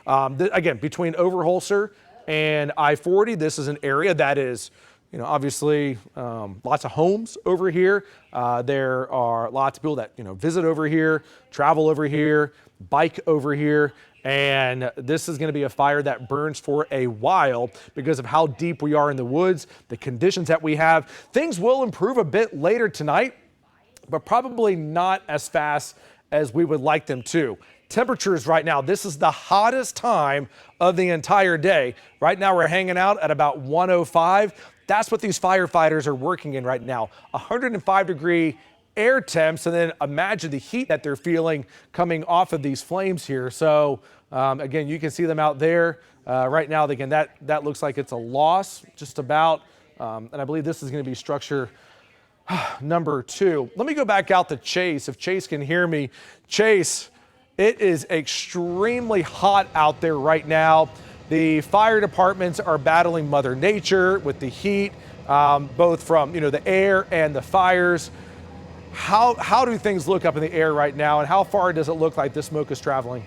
Again, between Overholser and I-40, this is an area that is, obviously lots of homes over here. There are lots of people that, visit over here, travel over here, bike over here. And this is going to be a fire that burns for a while because of how deep we are in the woods, the conditions that we have. Things will improve a bit later tonight, but probably not as fast as we would like them to. Temperatures right now, this is the hottest time of the entire day. Right now we're hanging out at about 105. That's what these firefighters are working in right now. 105-degree air temps, and then imagine the heat that they're feeling coming off of these flames here. So again, you can see them out there right now. Again, that looks like it's a loss just about, and I believe this is going to be structure number 2. Let me go back out to Chase, if Chase can hear me. Chase, it is extremely hot out there right now. The fire departments are battling Mother Nature with the heat, both from the air and the fires. How do things look up in the air right now, and how far does it look like this smoke is traveling?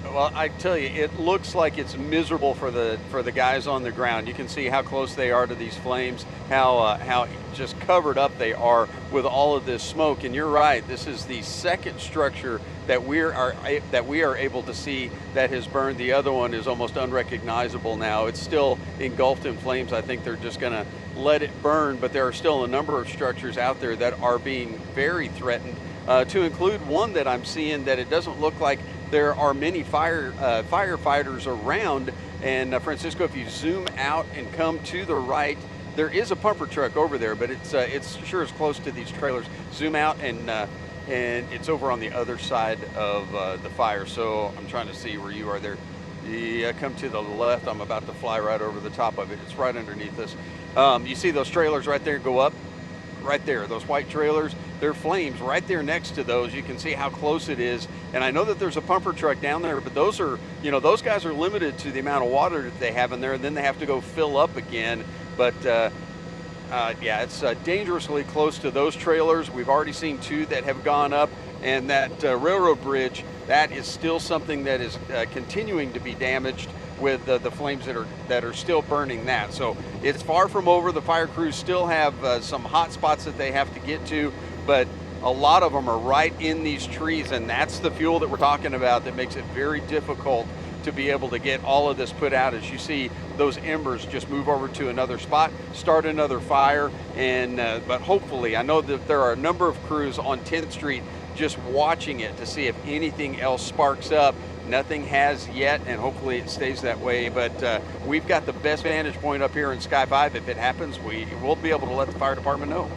Well, I tell you, it looks like it's miserable for the guys on the ground. You can see how close they are to these flames, how just covered up they are with all of this smoke. And you're right, this is the second structure that we are able to see that has burned. The other one is almost unrecognizable now. It's still engulfed in flames. I think they're just going to let it burn, but there are still a number of structures out there that are being very threatened, to include one that I'm seeing that it doesn't look like there are many firefighters around. And Francisco, if you zoom out and come to the right, there is a pumper truck over there, but it's sure as close to these trailers. Zoom out and it's over on the other side of the fire. So I'm trying to see where you are there. Come to the left. I'm about to fly right over the top of it. It's right underneath us. You see those trailers right there go up? Right there, those white trailers, there are flames right there next to those. You can see how close it is. And I know that there's a pumper truck down there, but those are, those guys are limited to the amount of water that they have in there, and then they have to go fill up again. But yeah, it's dangerously close to those trailers. We've already seen 2 that have gone up, and that railroad bridge, that is still something that is continuing to be damaged with the flames that are still burning that. So it's far from over. The fire crews still have some hot spots that they have to get to, but a lot of them are right in these trees, and that's the fuel that we're talking about that makes it very difficult to be able to get all of this put out. As you see those embers just move over to another spot, start another fire, and but hopefully, I know that there are a number of crews on 10th Street just watching it to see if anything else sparks up. Nothing has yet, and hopefully it stays that way. But we've got the best vantage point up here in Sky 5. If it happens, we will be able to let the fire department know.